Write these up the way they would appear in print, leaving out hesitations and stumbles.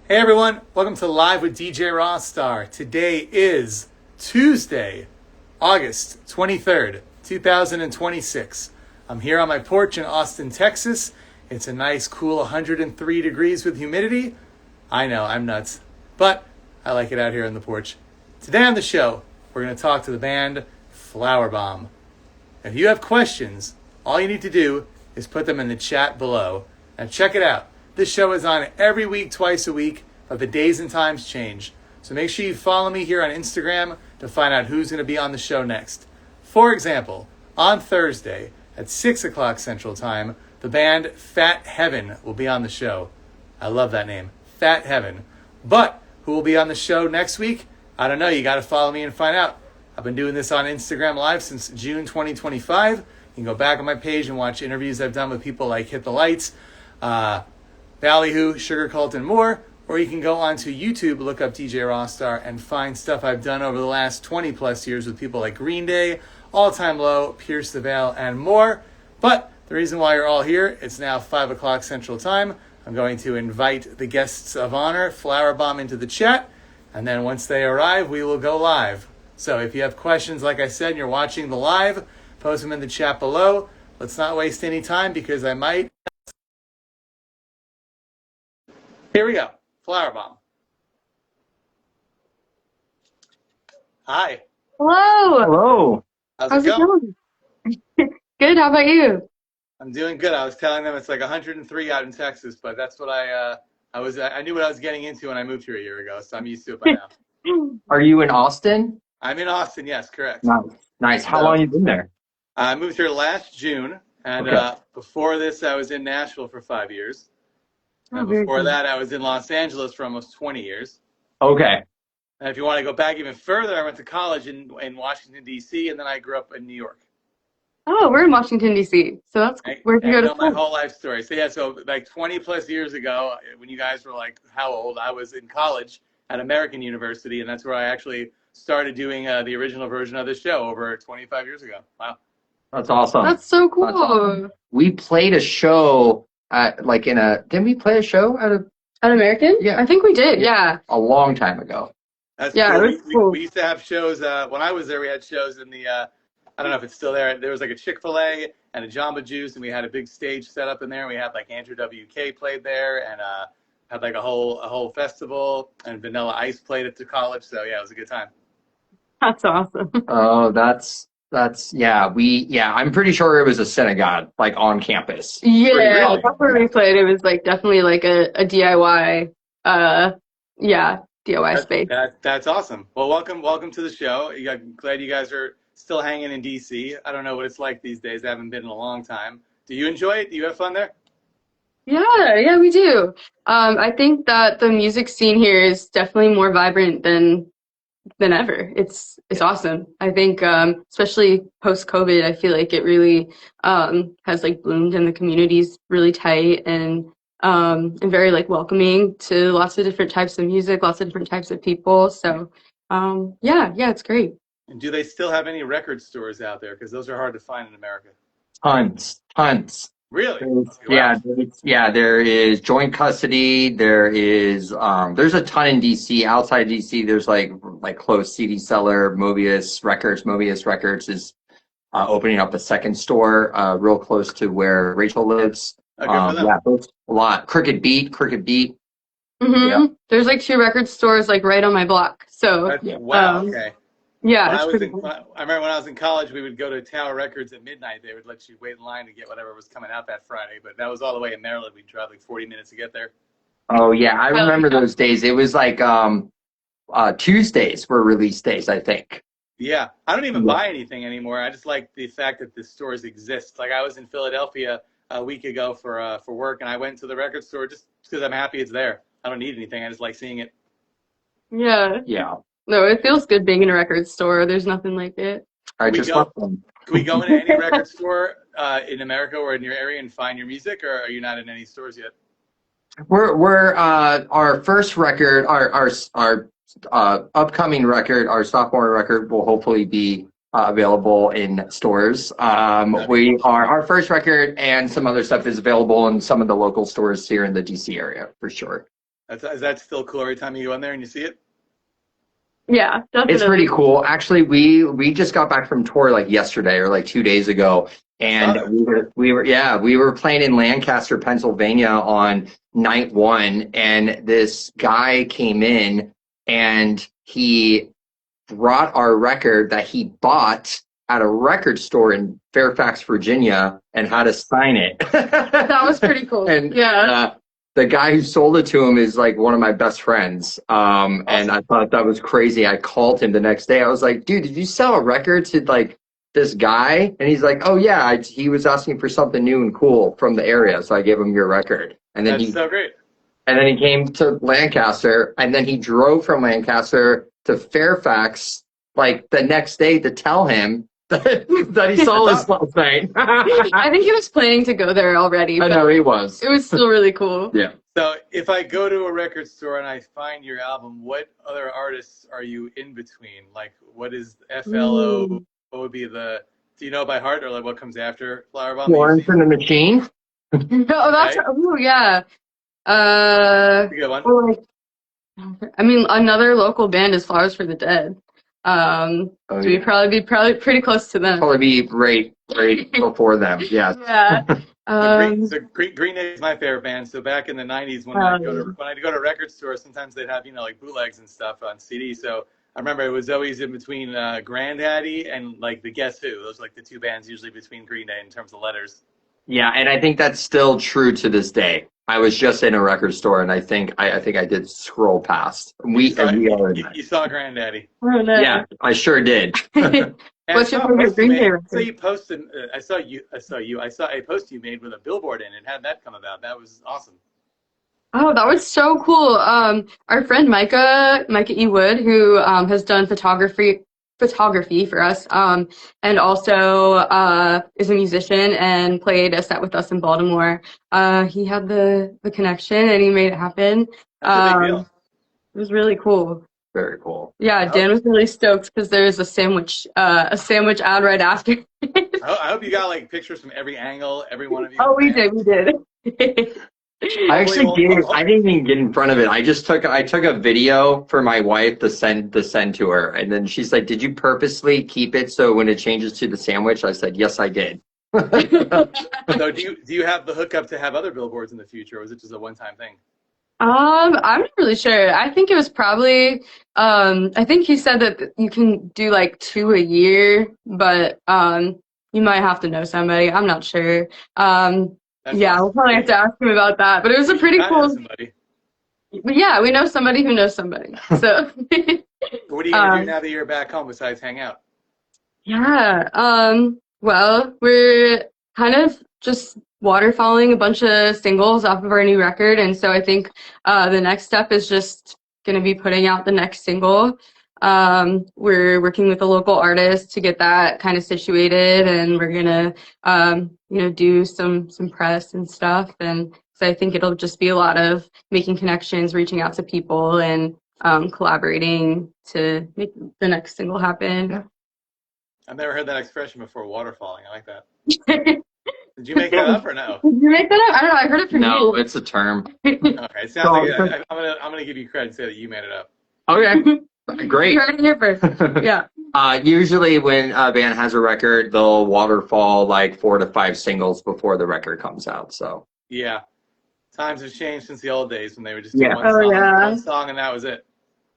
Hey everyone, welcome to Live with DJ Rossstar. Today is Tuesday, August 23rd, 2026. I'm here on my porch in Austin, Texas. It's a nice, cool 103 degrees with humidity. I know, I'm nuts, but I like it out here on the porch. Today on the show, we're going to talk to the band Flowerbomb. If you have questions, all you need to do is put them in the chat below. Now check it out. This show is on every week, twice a week, but the days and times change. So make sure you follow me here on Instagram to find out who's going to be on the show next. For example, on Thursday at 6 o'clock Central Time, the band Fat Heaven will be on the show. I love that name, Fat Heaven. But who will be on the show next week? I don't know. You got to follow me and find out. I've been doing this on Instagram Live since June 2025. You can go back on my page and watch interviews I've done with people like Hit the Lights, Ballyhoo, Sugar Cult, and more. Or you can go onto YouTube, look up DJ Rossstar, and find stuff I've done over the last 20 plus years with people like Green Day, All Time Low, Pierce the Veil, and more. But the reason why you're all here, it's now 5 o'clock Central Time. I'm going to invite the guests of honor, Flowerbomb, into the chat. And then once they arrive, we will go live. So if you have questions, like I said, and you're watching the live, post them in the chat below. Let's not waste any time because I might. Here we go. Flowerbomb. Hi. Hello. Hello. How's it going? Good. How about you? I'm doing good. I was telling them it's like 103 out in Texas, but that's what I knew what I was getting into when I moved here a year ago, so I'm used to it by now. Are you in Austin? I'm in Austin, yes, correct. Nice. How long you been there? I moved here last June, and Okay. before this, I was in Nashville for 5 years. Oh, And very before cool. that, I was in Los Angeles for almost 20 years. Okay. And if you want to go back even further, I went to college in Washington, D.C., and then I grew up in New York. Oh, we're in Washington, D.C. So that's where you I go to know my school. whole life story. So yeah, so like 20 plus years ago, when you guys were like how old, I was in college at American University, and that's where I actually started doing the original version of this show over 25 years ago. Wow. That's awesome. That's so cool. That's awesome. We played a show at didn't we play a show at At American? Yeah. I think we did. Yeah. a long time ago? That's Yeah, cool. it was cool. We used to have shows, when I was there, we had shows in the, I don't know if it's still there. There was like a Chick-fil-A and a Jamba Juice, and we had a big stage set up in there. We had like Andrew WK played there, and had like a whole festival, and Vanilla Ice played at the college. So yeah, it was a good time. That's awesome. Oh, that's I'm pretty sure it was a synagogue like on campus. Yeah, really? that's where we played. It was like definitely like a DIY, DIY space. That's awesome. Well, welcome to the show. Glad you guys are still hanging in DC. I don't know what it's like these days. I haven't been in a long time. Do you enjoy it? Do you have fun there? Yeah, we do. I think that the music scene here is definitely more vibrant than ever. It's awesome. I think especially post COVID, I feel like it really has like bloomed, and the community's really tight and very like welcoming to lots of different types of music, lots of different types of people. So it's great. And do they still have any record stores out there? Because those are hard to find in America. Tons. Really? Wow. There is Joint Custody. There's a ton in DC. Outside DC, there's like close CD Seller, Mobius Records is opening up a second store real close to where Rachel lives. Okay, for them. There's a lot. Crooked Beat. Mm-hmm. Yeah. There's like 2 record stores like right on my block. So Wow. Okay. yeah, When it's I was pretty in, cool. I remember when I was in college, we would go to Tower Records at midnight. They would let you wait in line to get whatever was coming out that Friday. But that was all the way in Maryland. We'd drive like 40 minutes to get there. Oh yeah, I remember those days. It was like Tuesdays were release days, I think. Yeah, I don't even buy anything anymore. I just like the fact that the stores exist. Like I was in Philadelphia a week ago for work, and I went to the record store just because I'm happy it's there. I don't need anything. I just like seeing it. Yeah. Yeah. No, it feels good being in a record store. There's nothing like it. I just left them. Can we go into any record store in America or in your area and find your music, or are you not in any stores yet? We're our first record, our upcoming record, our sophomore record will hopefully be available in stores. Our first record and some other stuff is available in some of the local stores here in the DC area for sure. Is that still cool every time you go in there and you see it? Yeah, definitely. It's pretty cool. Actually, we just got back from tour like yesterday or like 2 days ago, and we were playing in Lancaster, Pennsylvania on night one, and this guy came in and he brought our record that he bought at a record store in Fairfax, Virginia, and had us sign it. That was pretty cool. And yeah. the guy who sold it to him is like one of my best friends. And I thought that was crazy. I called him the next day. I was like, dude, did you sell a record to like this guy? And he's like, oh yeah, he was asking for something new and cool from the area. So I gave him your record. And then That's so great. And then he came to Lancaster, and then he drove from Lancaster to Fairfax like the next day to tell him that he saw us last night. I think he was planning to go there already. I know he was. It was still really cool. Yeah. So if I go to a record store and I find your album, what other artists are you in between? Like, what is FLO? What would be the? Do you know by heart, or like what comes after Flowerbomb? Florence and the Machine. Oh, that's yeah. Good one. Or like, I mean, another local band is Flowers for the Dead. So we'd probably be pretty close to them. Probably be right before them. Yeah. Yeah. Green Day is my favorite band. So back in the '90s, when I'd go to record stores, sometimes they'd have like bootlegs and stuff on CD. So I remember it was always in between Grandaddy and like the Guess Who. Those are like the two bands usually between Green Day in terms of letters. Yeah, and I think that's still true to this day. I was just in a record store, and I think I did scroll past. You saw Grandaddy. Oh, no. Yeah, I sure did. What's your favorite Green Day record? So you posted. I saw a post you made with a billboard in it. How'd that come about? That was awesome. Oh, that was so cool. Our friend Micah E. Wood, who has done photography for us, and also is a musician and played a set with us in Baltimore. He had the connection and he made it happen. That's a big deal. It was really cool. Very cool. Yeah, Dan was really stoked because there's a sandwich ad right after. I hope you got like pictures from every angle, every one of you. Oh, we did. I actually I didn't even get in front of it. I took a video for my wife to send to her, and then she's like, "Did you purposely keep it so when it changes to the sandwich?" I said, "Yes, I did." So do you have the hookup to have other billboards in the future, or was it just a one-time thing? I'm not really sure. I think it was probably I think he said that you can do like 2 a year, but you might have to know somebody. I'm not sure. Yeah, we'll probably have to ask him about that. But it was a pretty cool. But yeah, we know somebody who knows somebody. So. What are you gonna do now that you're back home besides hang out? Yeah. Well, we're kind of just waterfalling a bunch of singles off of our new record, and so I think the next step is just gonna be putting out the next single. We're working with a local artist to get that kind of situated, and we're gonna do some press and stuff. And so I think it'll just be a lot of making connections, reaching out to people, and collaborating to make the next single happen. Yeah. I've never heard that expression before, waterfalling. I like that. Did you make that up or no? Did you make that up? I don't know. I heard it from you. No, it's a term. Okay, it sounds like I'm gonna give you credit and say that you made it up. Okay. Great. You heard it here first. Yeah. Usually when a band has a record, they'll waterfall like 4 to 5 singles before the record comes out. So yeah, times have changed since the old days when they would just do one song and that was it.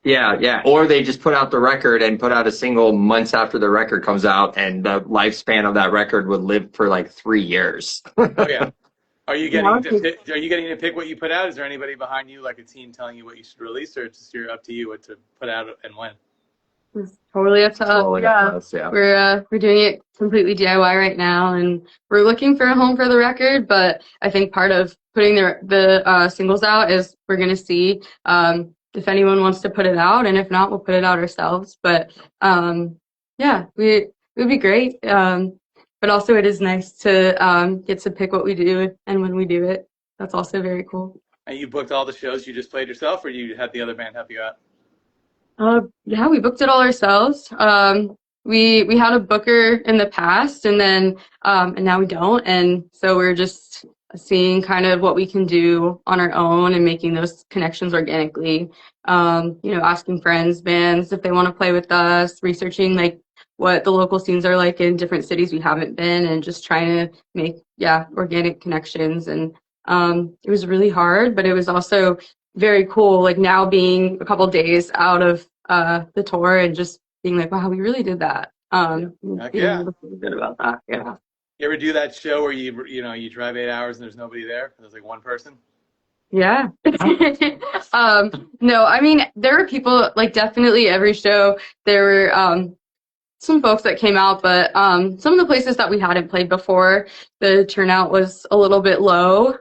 Yeah. Or they just put out the record and put out a single months after the record comes out, and the lifespan of that record would live for like 3 years. Oh yeah. Are you getting to pick what you put out? Is there anybody behind you, like a team, telling you what you should release, or it's just up to you what to put out and when? It's totally up to us. Yeah. We're doing it completely DIY right now, and we're looking for a home for the record. But I think part of putting the singles out is we're gonna see if anyone wants to put it out, and if not, we'll put it out ourselves. But yeah, it would be great. But also it is nice to get to pick what we do and when we do it. That's also very cool. And you booked all the shows you just played yourself, or you had the other band help you out? Yeah, we booked it all ourselves. We had a booker in the past, and then and now we don't, and so we're just seeing kind of what we can do on our own and making those connections organically. Asking friends, bands if they want to play with us, researching like what the local scenes are like in different cities we haven't been, and just trying to make organic connections. And it was really hard, but it was also very cool. Like now being a couple days out of the tour and just being like, wow, we really did that. Being able to feel good about that. Yeah. You ever do that show where you drive 8 hours and there's nobody there? There's like one person. Yeah. No, I mean, there were people, like definitely every show, there were some folks that came out, but some of the places that we hadn't played before, the turnout was a little bit low,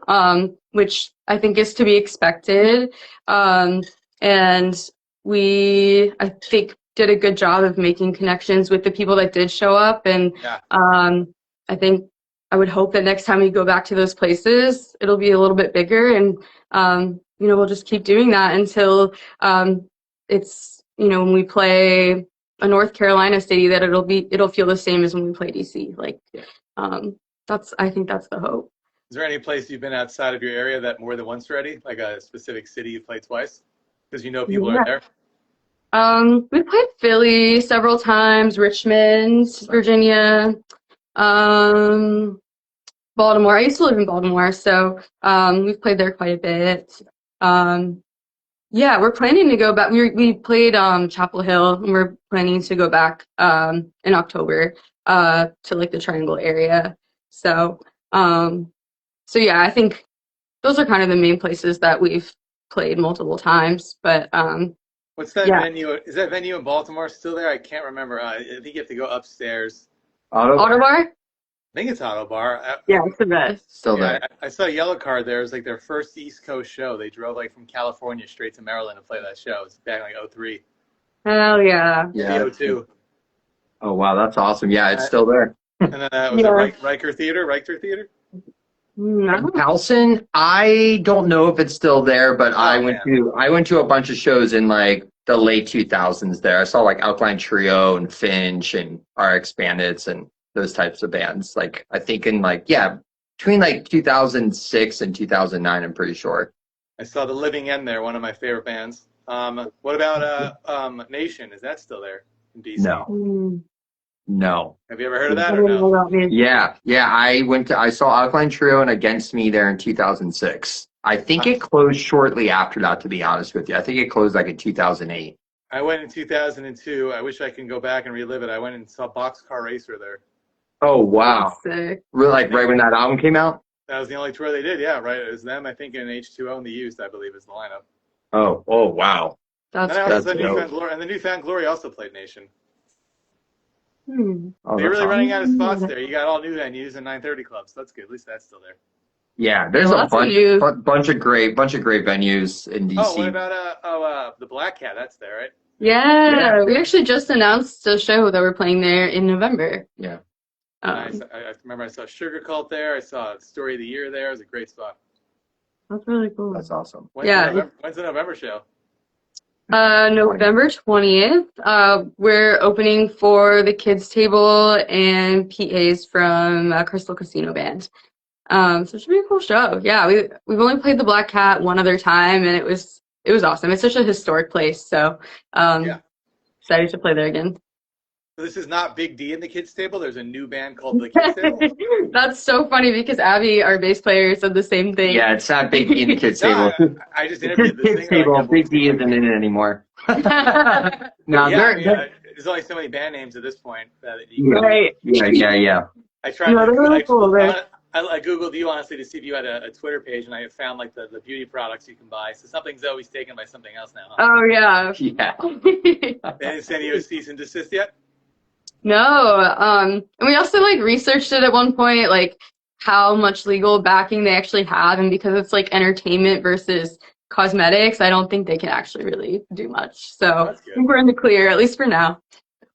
which I think is to be expected. And we, I think, did a good job of making connections with the people that did show up. And I think I would hope that next time we go back to those places, it'll be a little bit bigger, and we'll just keep doing that until it's when we play a North Carolina city, that it'll feel the same as when we play DC. Like I think that's the hope. Is there any place you've been outside of your area that more than once already, like a specific city you played twice, because people are there? We played Philly several times, Richmond, Virginia. Baltimore. I used to live in Baltimore, so we've played there quite a bit. We're planning to go back. We played Chapel Hill, and we're planning to go back in October to like the Triangle area. So I think those are kind of the main places that we've played multiple times. But what's that venue? Is that venue in Baltimore still there? I can't remember. I think you have to go upstairs. Autobar? I think it's Autobar. Yeah, it's the best. Still there. I saw Yellow Card there. It was like their first East Coast show. They drove like from California straight to Maryland to play that show. It was back in like 03. Hell yeah. Yeah. 02. Oh, wow. That's awesome. Yeah, it's still there. And then was it Riker Theater? Towson, I don't know if it's still there, but I went to a bunch of shows in like the late 2000s there. I saw like Alkaline Trio and Finch and RX Bandits and those types of bands. Like I think in between like 2006 and 2009, I'm pretty sure. I saw The Living End there, one of my favorite bands. What about Nation? Is that still there in DC? No. Have you ever heard of that or no? Yeah. I saw Alkaline Trio and Against Me there in 2006. I think it closed shortly after that, to be honest with you. I think it closed like in 2008. I went in 2002. I wish I can go back and relive it. I went and saw Boxcar Racer there. Oh, wow. Sick. Really, like right when that album came out? That was the only tour they did, yeah, right? It was them, I think, and H2O and The Used, I believe, is the lineup. Oh, wow. That's the Newfound Glory also played Nation. Oh, they're really running out of spots there. You got all new venues and 930 clubs. So that's good. At least that's still there. Yeah, there's a bunch of great venues in DC. Oh, what about the Black Cat? That's there, right? Yeah, we actually just announced a show that we're playing there in November. Yeah. I remember I saw Sugar Cult there. I saw Story of the Year there. It was a great spot. That's really cool. That's awesome. When's the November show? November 20th. We're opening for the Kids Table and PAs from Crystal Casino Band. So it should be a cool show. Yeah, we've only played the Black Cat one other time, and it was awesome. It's such a historic place, so excited to play there again. So this is not Big D in the Kids Table. There's a new band called the Kids Table. That's so funny because Abby, our bass player, said the same thing. Yeah, it's not Big D in the Kids Table. I just interviewed the Kids Table. Big D isn't in it anymore. There's only so many band names at this point. Right. Yeah. I tried. Really cool, right? I Googled you honestly to see if you had a Twitter page, and I found like the beauty products you can buy. So something's always taken by something else now. Huh? Oh yeah. Yeah. They didn't send you a cease and desist yet? No. And we also like researched it at one point, like how much legal backing they actually have, and because it's like entertainment versus cosmetics, I don't think they can actually really do much. So I think we're in the clear, at least for now.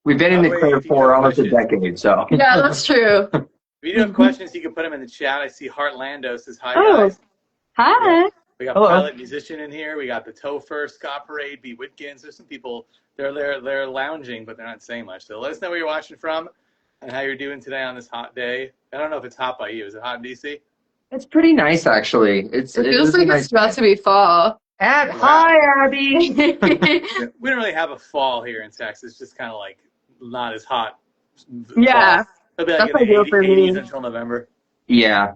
We've been in the clear for almost a decade, so. Yeah, that's true. If you do have questions, you can put them in the chat. I see Heartlando says hi, guys. Hi. We got Pilot Musician in here. We got the Topher, Scott Parade, B. Witkins. There's some people, they're lounging, but they're not saying much. So let us know where you're watching from and how you're doing today on this hot day. I don't know if it's hot by you. Is it hot in DC? It's pretty nice, actually. It feels like it's about to be fall. Hi, Abby. We don't really have a fall here in Texas. It's just kind of like not as hot. Yeah, Fall. It'll be like that's in the ideal for 80s me. until November. Yeah.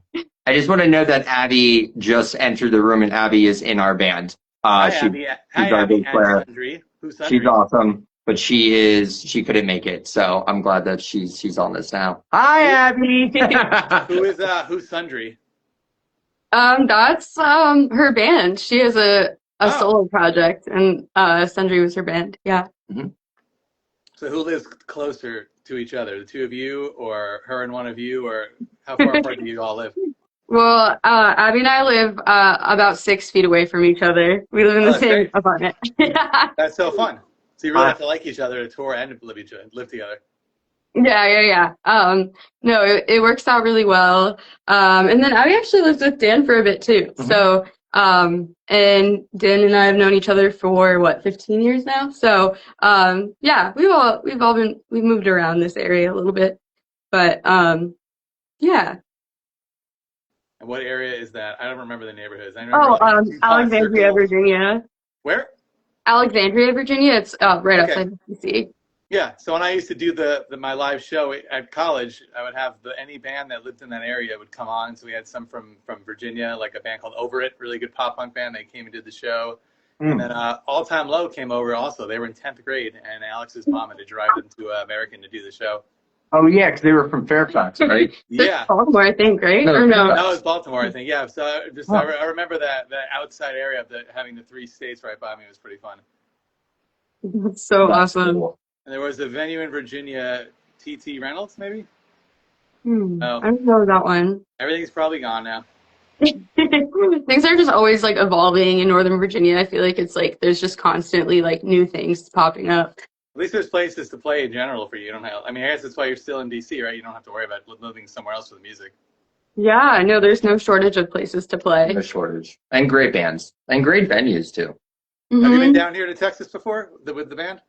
I just want to know that Abby just entered the room and Abby is in our band. Hi, She's Abby. Hi, our Abby bass and player. Sundry. Who's She's Sundry? awesome, but she couldn't make it. So I'm glad that she's on this now. Hi, Abby. Who's Sundry? That's her band. She has a Oh. solo project, and Sundry was her band. Yeah. So who lives closer to each other, the two of you, or her and one of you, or how far apart do you all live? Well, Abby and I live about 6 feet away from each other. We live in the that's same great. apartment. That's so fun. So you really have to like each other to tour and live together. Yeah. No, it works out really well. And then Abby actually lives with Dan for a bit too. So, and Dan and I have known each other for what, 15 years now? So, yeah, we've moved around this area a little bit, but, yeah. And what area is that? I don't remember the neighborhoods. I remember Alexandria, Virginia. Where? Alexandria, Virginia. It's right Okay. outside DC. Yeah. So when I used to do my live show at college, I would have any band that lived in that area would come on. So we had some from Virginia, like a band called Over It, really good pop punk band. They came and did the show. And then All Time Low came over also. They were in 10th grade, and Alex's mom had to drive them to American to do the show. Oh, yeah, because they were from Fairfax, right? Yeah. Baltimore, I think, right? No, Or no? No, it was Baltimore, I think. Yeah. So I remember that outside area of having the 3 states right by me was pretty fun. That's so awesome. Cool. And there was a venue in Virginia, TT Reynolds, maybe? I don't know that one. Everything's probably gone now. Things are just always like evolving in Northern Virginia. I feel like it's like there's just constantly like new things popping up. At least there's places to play in general for you. You don't have. I mean, I guess that's why you're still in DC, right? You don't have to worry about moving somewhere else for the music. Yeah, no, there's no shortage of places to play. No shortage. And great bands. And great venues, too. Have you been down here to Texas before with the band?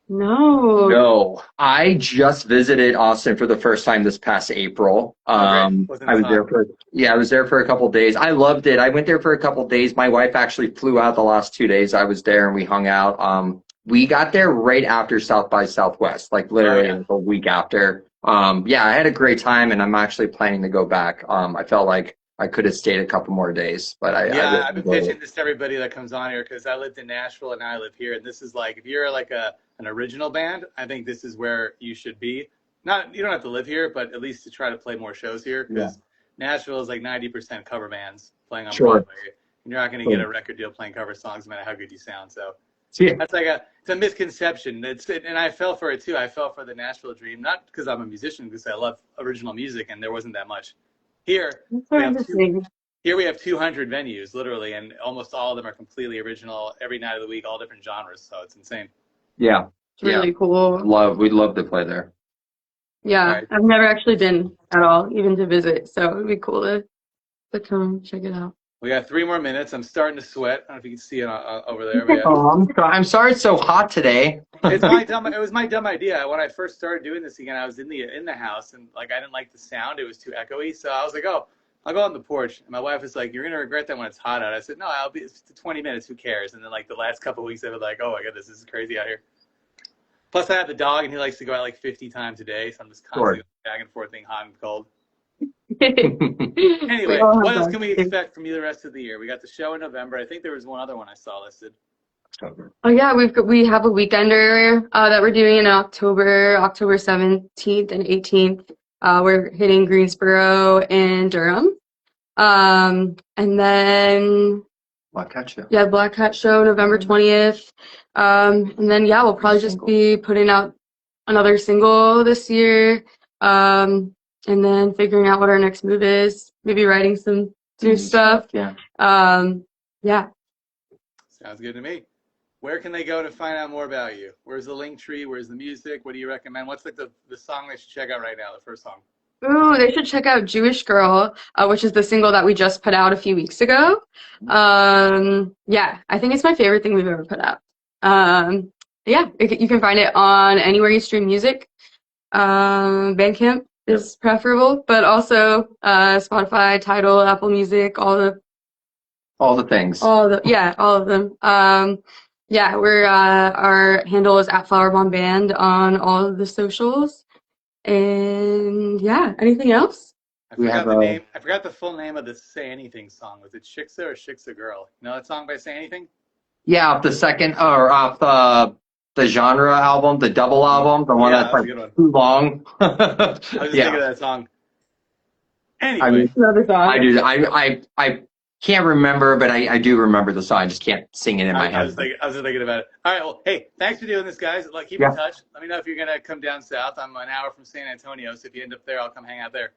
No. No. I just visited Austin for the first time this past April. I was there for a couple of days. I loved it. I went there for a couple of days. My wife actually flew out the last 2 days. I was there and we hung out. We got there right after South by Southwest, like literally a week after. Yeah, I had a great time, and I'm actually planning to go back. I felt like I could have stayed a couple more days, but I've been pitching this to everybody that comes on here because I lived in Nashville and now I live here, and this is like if you're like an original band, I think this is where you should be. You don't have to live here, but at least to try to play more shows here because Nashville is like 90% cover bands playing on Broadway, and you're not going to get a record deal playing cover songs no matter how good you sound. So. That's like it's a misconception. And I fell for it too. I fell for the Nashville dream, not because I'm a musician, because I love original music, and there wasn't that much. Here we have 200 venues, literally, and almost all of them are completely original every night of the week, all different genres. So it's insane. Yeah, it's really cool. We'd love to play there. Yeah, right. I've never actually been at all, even to visit. So it'd be cool to come check it out. We got 3 more minutes. I'm starting to sweat. I don't know if you can see it over there. I'm sorry it's so hot today. It was my dumb idea. When I first started doing this again, I was in the house and like I didn't like the sound. It was too echoey. So I was like, I'll go on the porch. And my wife was like, you're gonna regret that when it's hot out. I said, no, it's 20 minutes. Who cares? And then like the last couple of weeks, I was like, oh my god, this is crazy out here. Plus, I have the dog, and he likes to go out like 50 times a day. So I'm just constantly back and forth, being hot and cold. Anyway, what else can we expect from you the rest of the year? We got the show in November. I think there was one other one I saw listed. Oh yeah, we have a weekender that we're doing in October 17th and 18th. We're hitting Greensboro and Durham. And then Black Cat Show. Yeah, Black Cat Show, November 20th. And then we'll probably just be putting out another single this year. And then figuring out what our next move is, maybe writing some new stuff. Yeah. Sounds good to me. Where can they go to find out more about you? Where's the link tree? Where's the music? What do you recommend? What's like the song they should check out right now, the first song? Ooh, they should check out Jewish Girl, which is the single that we just put out a few weeks ago. I think it's my favorite thing we've ever put out. You can find it on anywhere you stream music. Bandcamp. is preferable, but also Spotify, Tidal, Apple Music, All the things. all of them. Yeah, we're our handle is at Flowerbomb Band on all of the socials. And yeah, anything else? We have the a- name. I forgot the full name of the Say Anything song. Was it Shiksa or Shiksa Girl? You know that song by Say Anything? Yeah, off the second or off the genre album, the double album, the one Yeah, that's that's a like good one. too long. I was just thinking Yeah, of that song. Anyway, I mean, Another song. I do. I can't remember, but I do remember the song. I just can't sing it in my I head. was just thinking about it. All right. Well, hey, thanks for doing this, guys. Like, keep Yeah. in touch. Let me know if you're gonna come down south. I'm an hour from San Antonio, so if you end up there, I'll come hang out there.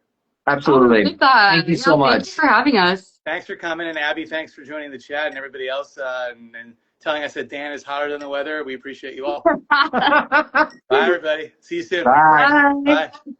Absolutely. Love that. Thank you so Thank much. you for having us. Thanks for coming, and Abby, thanks for joining the chat, and everybody else, and telling us that Dan is hotter than the weather. We appreciate you all. Bye, everybody. See you soon. Bye. Bye. Bye.